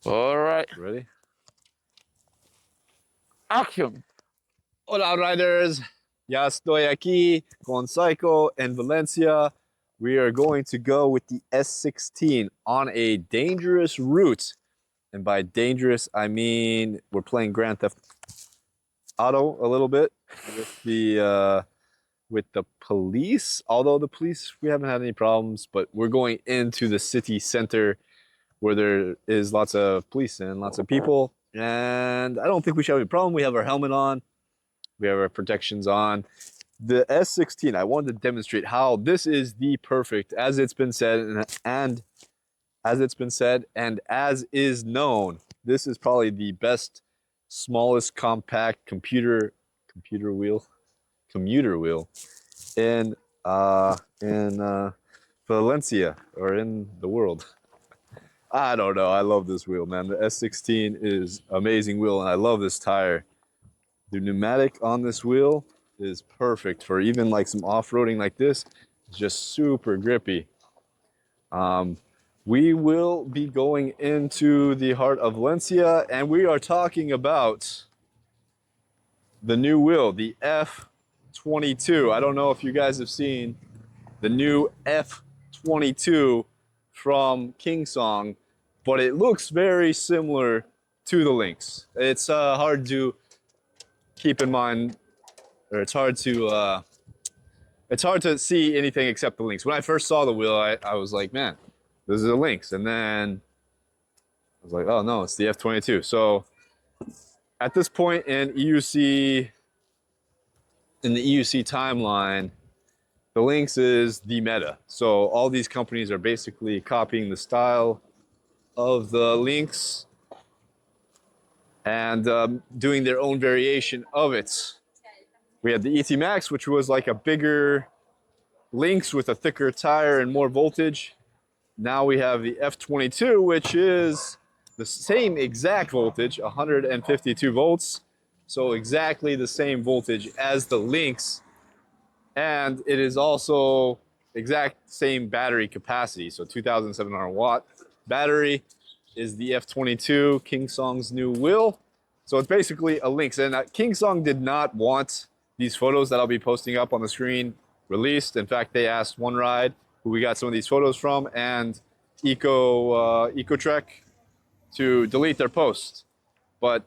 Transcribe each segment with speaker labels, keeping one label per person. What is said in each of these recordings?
Speaker 1: All right.
Speaker 2: Ready?
Speaker 1: Action.
Speaker 2: Hola, riders. Ya estoy aquí con Psycho in Valencia. We are going to go with the S16 on a dangerous route. And by dangerous, I mean we're playing Grand Theft Auto a little bit with the police. Although the police, we haven't had any problems, but we're going into the city center where there is lots of police and lots of people. And I don't think we should have any problem. We have our helmet on. We have our protections on. The S16, I wanted to demonstrate how this is the perfect, as it's been said, and as is known, this is probably the best, smallest, compact commuter wheel in Valencia or in the world. I don't know. I love this wheel, man. The S16 is amazing wheel, and I love this tire. The pneumatic on this wheel is perfect for even like some off-roading like this. It's just super grippy. We will be going into the heart of Valencia, and we are talking about the new wheel, the F22. I don't know if you guys have seen the new F22 from Kingsong, but it looks very similar to the Lynx. It's hard to keep in mind, or it's hard to see anything except the Lynx. When I first saw the wheel, I was like, man, this is a Lynx. And then I was like, oh no, it's the F22. So at this point in the EUC timeline, the Lynx is the meta. So all these companies are basically copying the style of the Lynx and doing their own variation of it. We had the ET Max, which was like a bigger Lynx with a thicker tire and more voltage. Now we have the F22, which is the same exact voltage, 152 volts. So exactly the same voltage as the Lynx. And it is also exact same battery capacity. So 2,700 watt battery is the F22, Kingsong's new wheel. So it's basically a Lynx. And Kingsong did not want these photos that I'll be posting up on the screen released. In fact, they asked One Ride, who we got some of these photos from, and EcoTrek to delete their post. But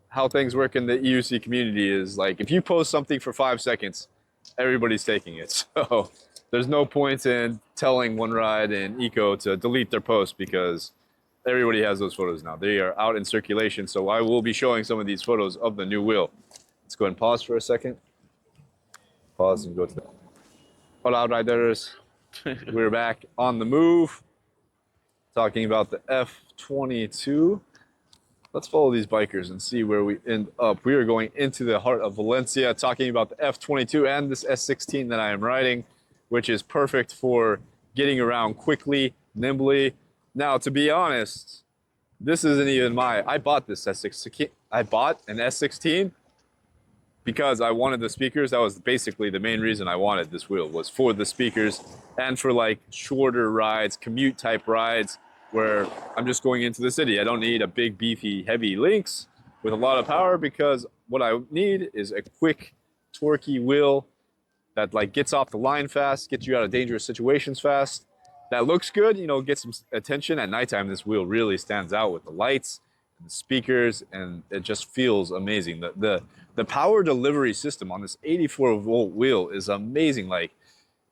Speaker 2: how things work in the EUC community is like, if you post something for 5 seconds, everybody's taking it. So there's no point in telling One Ride and Eco to delete their post because everybody has those photos now. They are out in circulation. So I will be showing some of these photos of the new wheel. Let's go ahead and pause for a second. Pause and go to the... Hola, riders. We're back on the move. Talking about the F22. Let's follow these bikers and see where we end up. We are going into the heart of Valencia, talking about the F22 and this S16 that I am riding, which is perfect for getting around quickly, nimbly. Now, to be honest, this isn't even I bought this S16. I bought an S16 because I wanted the speakers. That was basically the main reason I wanted this wheel, was for the speakers and for like shorter rides, commute type rides, where I'm just going into the city. I don't need a big, beefy, heavy Lynx with a lot of power, because what I need is a quick, torquey wheel that like gets off the line fast, gets you out of dangerous situations fast. That looks good, you know, gets some attention. At nighttime, this wheel really stands out with the lights and the speakers, and it just feels amazing. The power delivery system on this 84-volt wheel is amazing. Like,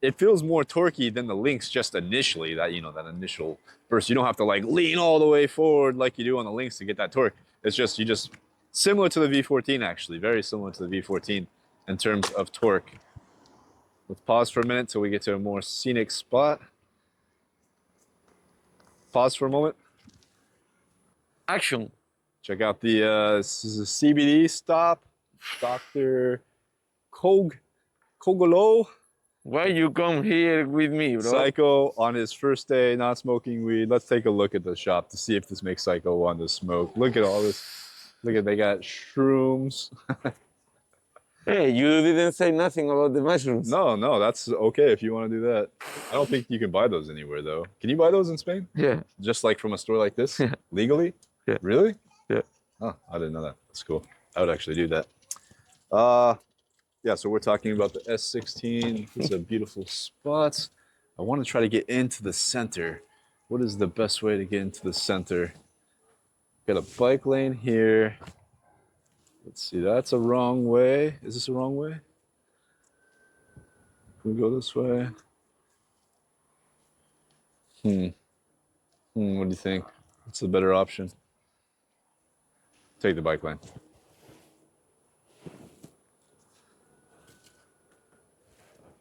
Speaker 2: it feels more torquey than the Lynx just initially, that, you know, that initial burst. You don't have to like lean all the way forward like you do on the Lynx to get that torque. It's just, similar to the V14 actually, very similar to the V14 in terms of torque. Let's pause for a minute till we get to a more scenic spot. Pause for a moment.
Speaker 1: Action.
Speaker 2: Check out the this is a CBD stop. Dr. Kogolo.
Speaker 1: Why you come here with me, bro?
Speaker 2: Psycho on his first day not smoking weed. Let's take a look at the shop to see if this makes Psycho want to smoke. Look at all this. Look at, they got shrooms.
Speaker 1: Hey, you didn't say nothing about the mushrooms.
Speaker 2: No, that's okay if you want to do that. I don't think you can buy those anywhere though. Can you buy those in Spain?
Speaker 1: Yeah.
Speaker 2: Just like from a store like this? Legally?
Speaker 1: Yeah.
Speaker 2: Really?
Speaker 1: Yeah.
Speaker 2: Oh, I didn't know that. That's cool. I would actually do that. Yeah, so we're talking about the S16. It's a beautiful spot. I want to try to get into the center. What is the best way to get into the center? Got a bike lane here. Let's see, that's a wrong way. Is this a wrong way? Can we go this way? What do you think? What's the better option? Take the bike lane.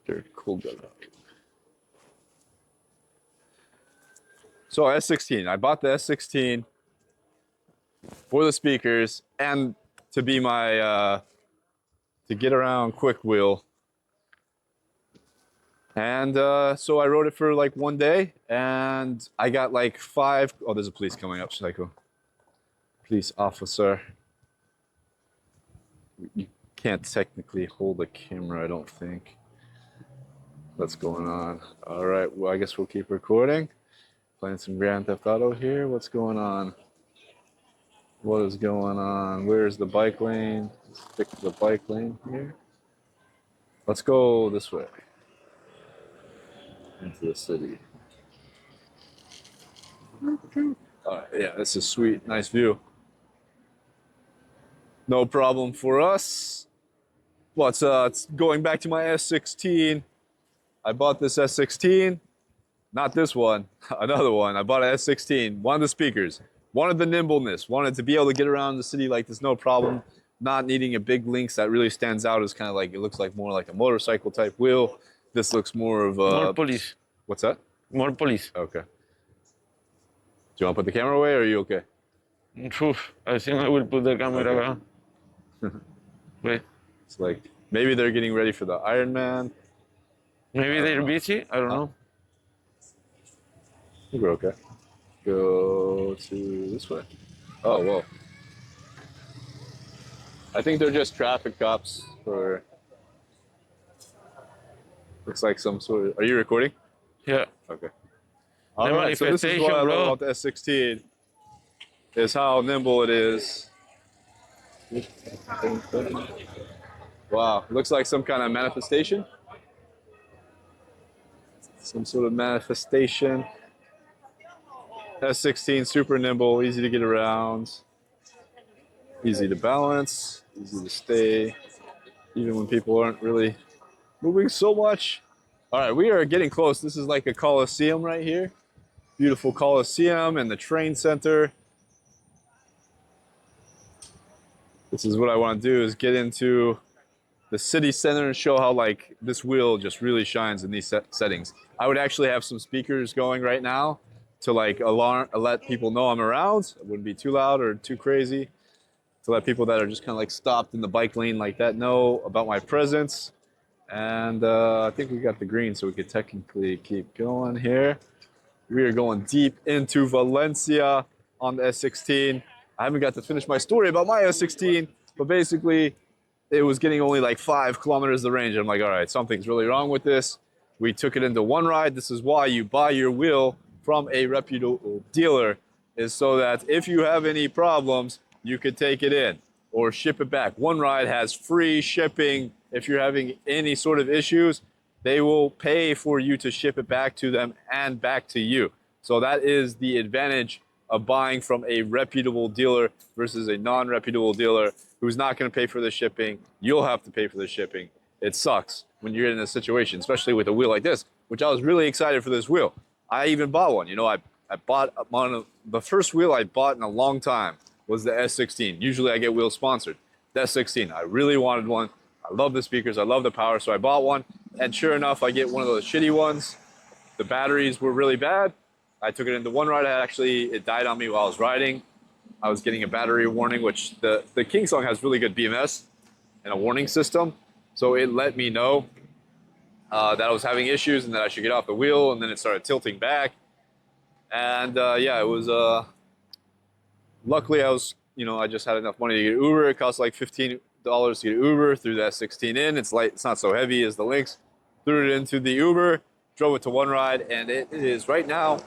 Speaker 2: Very cool guy. So S16, I bought the S16 for the speakers and to be my, to get around quick wheel. And so I rode it for like one day and I got like 5, oh, there's a police coming up, Psycho. Police officer. You can't technically hold a camera, I don't think. What's going on? All right, well, I guess we'll keep recording. Playing some Grand Theft Auto here. What's going on? What is going on? Where's the bike lane? Let's stick to the bike lane here. Let's go this way. Into the city. All right, yeah, this is sweet. Nice view. No problem for us. Well, it's going back to my S16. I bought this S16. Not this one, another one. I bought an S16, one of the speakers, wanted the nimbleness, wanted to be able to get around the city like this, no problem. Not needing a big Lynx that really stands out as kind of like, it looks like more like a motorcycle type wheel. This looks more of a...
Speaker 1: More police.
Speaker 2: What's that?
Speaker 1: More police.
Speaker 2: Okay. Do you want to put the camera away or are you okay?
Speaker 1: Oof, I think I will put the camera.
Speaker 2: Okay.
Speaker 1: Wait.
Speaker 2: It's like, maybe they're getting ready for the Iron Man.
Speaker 1: Maybe they're busy, I don't know.
Speaker 2: I think we're okay. Go to this way. Oh, whoa. I think they're just traffic cops for... Looks like some sort of... Are you recording?
Speaker 1: Yeah.
Speaker 2: Okay.
Speaker 1: The
Speaker 2: All right, so this is what I love about the S16, is how nimble it is. Wow, looks like some kind of manifestation. Some sort of manifestation. S16, super nimble, easy to get around, easy to balance, easy to stay, even when people aren't really moving so much. All right, we are getting close. This is like a Coliseum right here. Beautiful Coliseum and the train center. This is what I want to do, is get into the city center and show how like this wheel just really shines in these settings. I would actually have some speakers going right now to like let people know I'm around. It wouldn't be too loud or too crazy. To let people that are just kind of like stopped in the bike lane like that know about my presence. And I think we got the green, so we could technically keep going here. We are going deep into Valencia on the S16. I haven't got to finish my story about my S16, but basically it was getting only like 5 kilometers of range. I'm like, all right, something's really wrong with this. We took it into one ride. This is why you buy your wheel from a reputable dealer, is so that if you have any problems, you could take it in or ship it back. One Ride has free shipping. If you're having any sort of issues, they will pay for you to ship it back to them and back to you. So that is the advantage of buying from a reputable dealer versus a non-reputable dealer who's not going to pay for the shipping. You'll have to pay for the shipping. It sucks when you're in a situation, especially with a wheel like this, which I was really excited for this wheel. I even bought one. You know, I bought one of the first wheel I bought in a long time was the S16. Usually I get wheels sponsored. The S16, I really wanted one. I love the speakers, I love the power, so I bought one. And sure enough, I get one of those shitty ones. The batteries were really bad. I took it into one ride. It died on me while I was riding. I was getting a battery warning, which the King Song has really good BMS and a warning system. So it let me know that I was having issues and that I should get off the wheel, and then it started tilting back. And yeah, it was, luckily I was, I just had enough money to get Uber. It cost like $15 to get Uber, threw that 16 in. It's light, it's not so heavy as the Lynx. Threw it into the Uber, drove it to one ride, and it is right now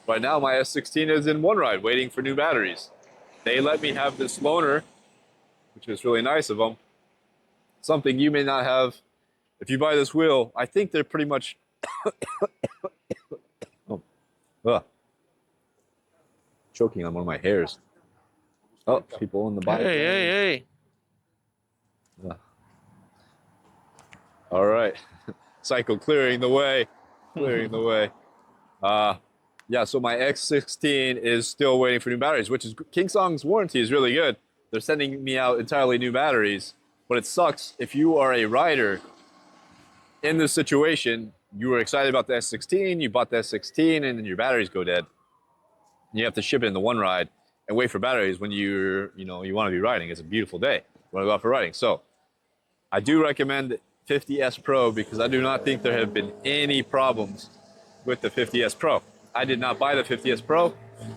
Speaker 2: Right now, my S16 is in one ride, waiting for new batteries. They let me have this loaner, which is really nice of them. Something you may not have if you buy this wheel. I think they're pretty much... choking on one of my hairs. Oh, people in the bike.
Speaker 1: Hey.
Speaker 2: All right. Cycle clearing the way. Yeah, so my X16 is still waiting for new batteries, which is Kingsong's warranty is really good. They're sending me out entirely new batteries, but it sucks if you are a rider in this situation. You were excited about the S16, you bought the S16, and then your batteries go dead. You have to ship it in the one ride and wait for batteries when you want to be riding. It's a beautiful day. You want to go out for riding. So I do recommend 50S Pro because I do not think there have been any problems with the 50S Pro. I did not buy the 50S Pro.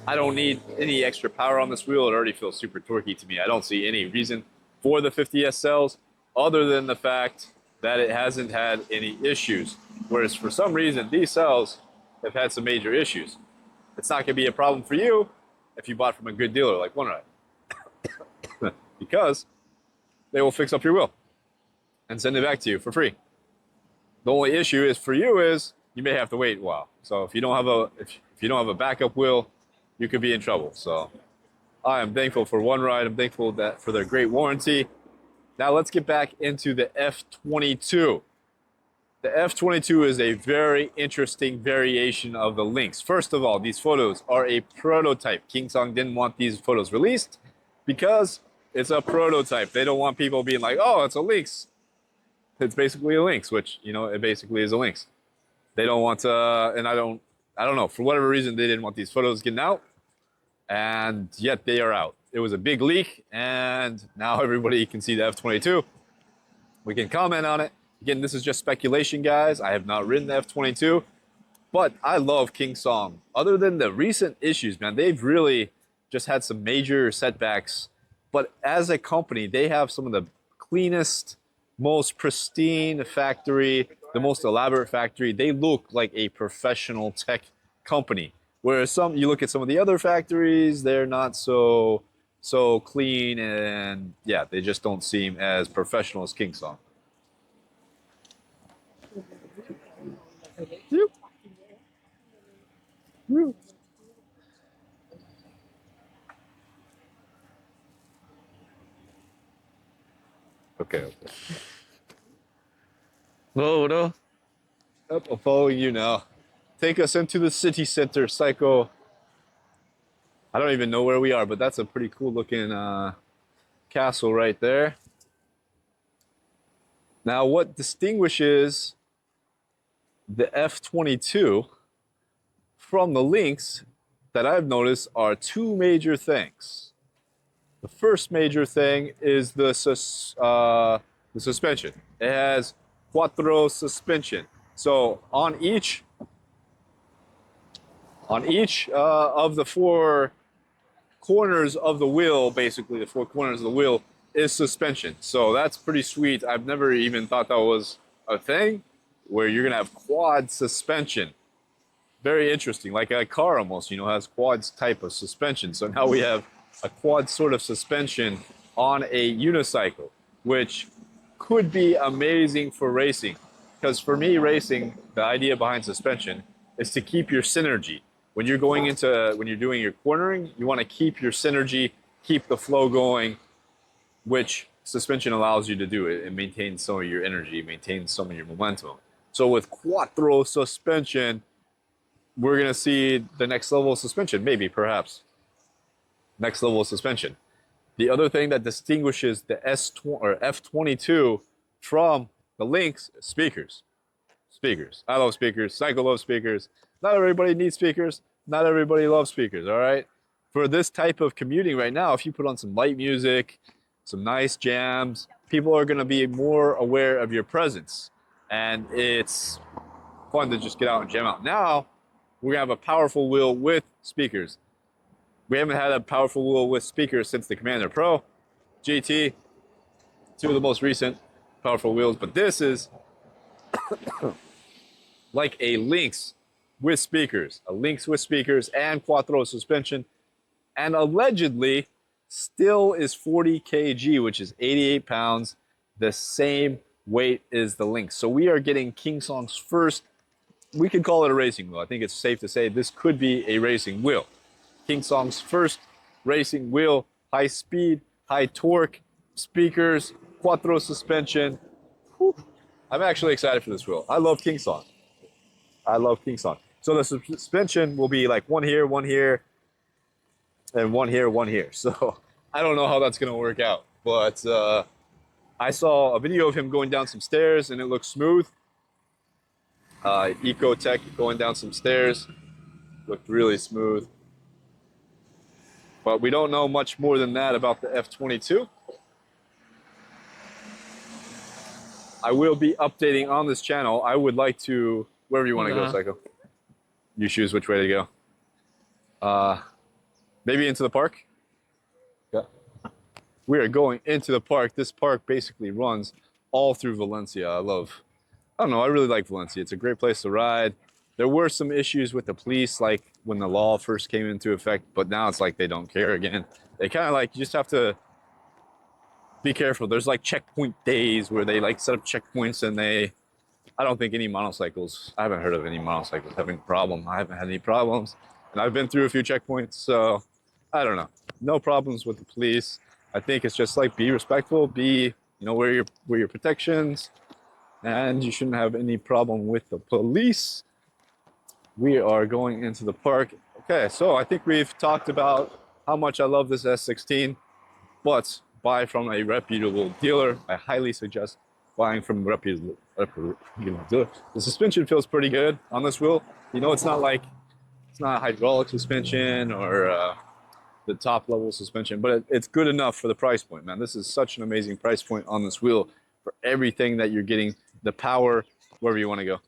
Speaker 2: I don't need any extra power on this wheel. It already feels super torquey to me. I don't see any reason for the 50S cells other than the fact that it hasn't had any issues. Whereas for some reason, these cells have had some major issues. It's not going to be a problem for you if you bought from a good dealer like OneRide because they will fix up your wheel and send it back to you for free. The only issue is for you is you may have to wait a while. So if you don't have a backup wheel, you could be in trouble. So I am thankful for OneRide. I'm thankful for their great warranty. Now let's get back into the F22. The F22 is a very interesting variation of the Lynx. First of all, these photos are a prototype. Kingsong didn't want these photos released because it's a prototype. They don't want people being like, oh, it's a Lynx. It's basically a Lynx, which, it basically is a Lynx. They don't want to, and I don't know, for whatever reason, they didn't want these photos getting out, and yet they are out. It was a big leak, and now everybody can see the F22. We can comment on it. Again, this is just speculation, guys. I have not ridden the F22, but I love Kingsong. Other than the recent issues, man, they've really just had some major setbacks. But as a company, they have some of the cleanest, most pristine factory, the most elaborate factory. They look like a professional tech company. Whereas you look at some of the other factories, they're not so clean, and yeah, they just don't seem as professional as Kingsong. Okay.
Speaker 1: Whoa, bro.
Speaker 2: Yep, I'm following you now. Take us into the city center, Psycho. I don't even know where we are, but that's a pretty cool looking castle right there. Now, what distinguishes the F22 from the Lynx that I've noticed are two major things. The first major thing is the suspension. It has quattro suspension. So on each of the four corners of the wheel, basically the four corners of the wheel, is suspension. So that's pretty sweet. I've never even thought that was a thing where you're gonna have quad suspension. Very interesting, like a car almost, has quads type of suspension. So now we have a quad sort of suspension on a unicycle, which could be amazing for racing. Because for me, racing, the idea behind suspension is to keep your synergy. When you're doing your cornering, you want to keep your synergy, keep the flow going, which suspension allows you to do. It maintains some of your energy, maintains some of your momentum. So with quattro suspension, we're going to see the next level of suspension, maybe, perhaps. Next level of suspension. The other thing that distinguishes the F22 from the Lynx is speakers. Speakers. I love speakers. Psycho loves speakers. Not everybody needs speakers. Not everybody loves speakers, all right? For this type of commuting right now, if you put on some light music, some nice jams, people are going to be more aware of your presence. And it's fun to just get out and jam out. Now, we're going to have a powerful wheel with speakers. We haven't had a powerful wheel with speakers since the Commander Pro, GT, two of the most recent powerful wheels. But this is like a Lynx with speakers, a Lynx with speakers and quattro suspension, and allegedly still is 40 kg, which is 88 pounds, the same weight as the Lynx. So we are getting Kingsong's first, we could call it a racing wheel. I think it's safe to say this could be a racing wheel. Kingsong's first racing wheel, high speed, high torque, speakers, quattro suspension. Whew. I'm actually excited for this wheel. I love Kingsong. I love Kingsong. So the suspension will be like one here, and one here, one here. So I don't know how that's gonna work out, but I saw a video of him going down some stairs and it looks smooth. Ecotech going down some stairs, looked really smooth. But we don't know much more than that about the F22. I will be updating on this channel. I would like to, wherever you want to go, Psycho. You choose which way to go. Maybe into the park? Yeah. We are going into the park. This park basically runs all through Valencia. I don't know, I really like Valencia. It's a great place to ride. There were some issues with the police, like when the law first came into effect, but now it's like they don't care again. They kind of like, you just have to be careful. There's like checkpoint days where they like set up checkpoints and I don't think any monocycles, I haven't heard of any monocycles having a problem. I haven't had any problems. And I've been through a few checkpoints, so I don't know. No problems with the police. I think it's just like be respectful, wear your protections, and you shouldn't have any problem with the police. We are going into the park. Okay, so I think we've talked about how much I love this S16, but buy from a reputable dealer. I highly suggest buying from a reputable dealer. The suspension feels pretty good on this wheel. It's not a hydraulic suspension or the top level suspension, but it's good enough for the price point, man. This is such an amazing price point on this wheel for everything that you're getting. The power, wherever you want to go.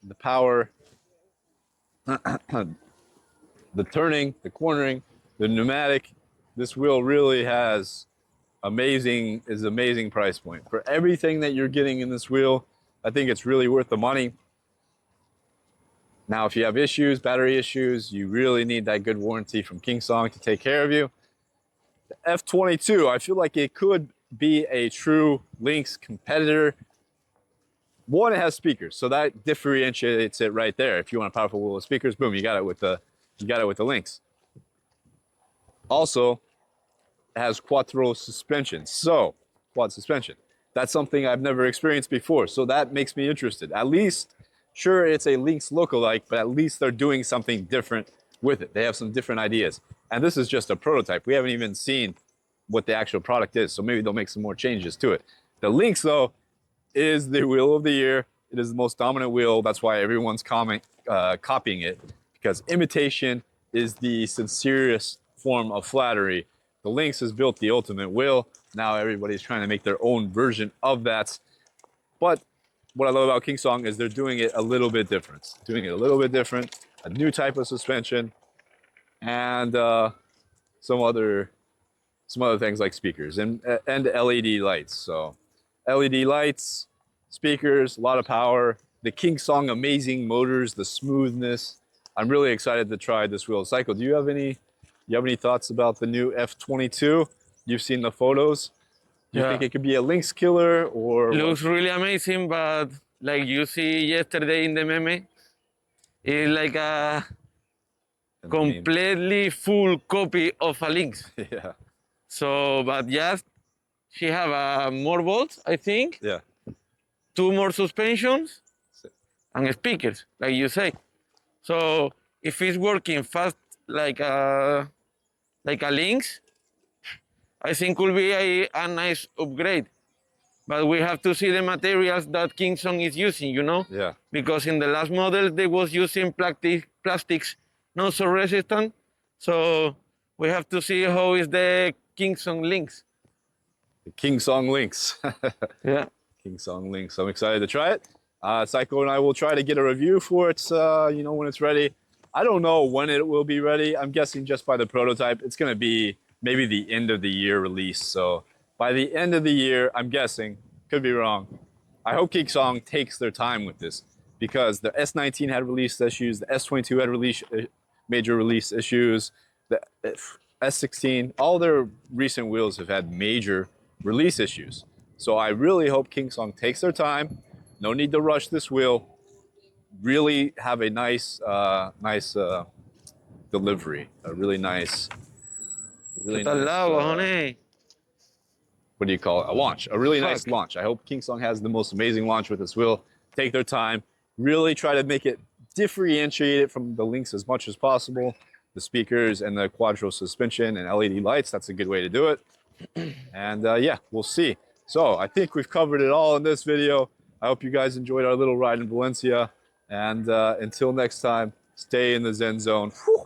Speaker 2: The power, the turning, the cornering, the pneumatic. This wheel really has amazing price point. For everything that you're getting in this wheel, I think it's really worth the money. Now, if you have issues, battery issues, you really need that good warranty from Kingsong to take care of you. The F22, I feel like it could be a true Lynx competitor. One, it has speakers, so that differentiates it right there. If you want a powerful wheel of speakers, boom, you got it with the Lynx. Also, it has quattro suspension. So, quad suspension. That's something I've never experienced before, so that makes me interested. At least, sure, it's a Lynx lookalike, but at least they're doing something different with it. They have some different ideas. And this is just a prototype. We haven't even seen what the actual product is, so maybe they'll make some more changes to it. The Lynx, though, is the wheel of the year. It is the most dominant wheel. That's why everyone's copying it, because imitation is the sincerest form of flattery. The Lynx has built the ultimate wheel. Now everybody's trying to make their own version of that. But what I love about Kingsong is they're doing it a little bit different. A new type of suspension, and some other things like speakers and LED lights. So LED lights, speakers, a lot of power. The Kingsong amazing motors, the smoothness. I'm really excited to try this wheel. Psycho, do you have any thoughts about the new F22? You've seen the photos. Do you think it could be a Lynx killer or?
Speaker 1: Looks really amazing, but like you see yesterday in the meme, it's like a completely full copy of a Lynx.
Speaker 2: Yeah.
Speaker 1: So, but just she have more bolts, I think.
Speaker 2: Yeah.
Speaker 1: 2 more suspensions and speakers, like you say. So if it's working fast like a Lynx, I think will be a nice upgrade. But we have to see the materials that Kingsong is using,
Speaker 2: Yeah.
Speaker 1: Because in the last model they was using plastics not so resistant. So we have to see how is the Kingsong Lynx.
Speaker 2: The Kingsong Lynx.
Speaker 1: Yeah.
Speaker 2: Kingsong Lynx. I'm excited to try it. Psycho and I will try to get a review for it, when it's ready. I don't know when it will be ready. I'm guessing just by the prototype. It's going to be maybe the end of the year release. So by the end of the year, I'm guessing, could be wrong. I hope Kingsong takes their time with this. because the S19 had release issues, the S22 had major release issues, the S16, all their recent wheels have had major release issues. So I really hope Kingsong takes their time. No need to rush this wheel. Really have a nice, delivery. A really nice,
Speaker 1: What do
Speaker 2: you call it? A launch. A really nice
Speaker 1: Fuck.
Speaker 2: launch. I hope Kingsong has the most amazing launch with this wheel. Take their time. Really try to make it differentiate it from the Lynx as much as possible. The speakers and the quadro suspension and LED lights, that's a good way to do it. And yeah, we'll see. So I think we've covered it all in this video. I hope you guys enjoyed our little ride in Valencia. And until next time, stay in the Zen zone. Whew.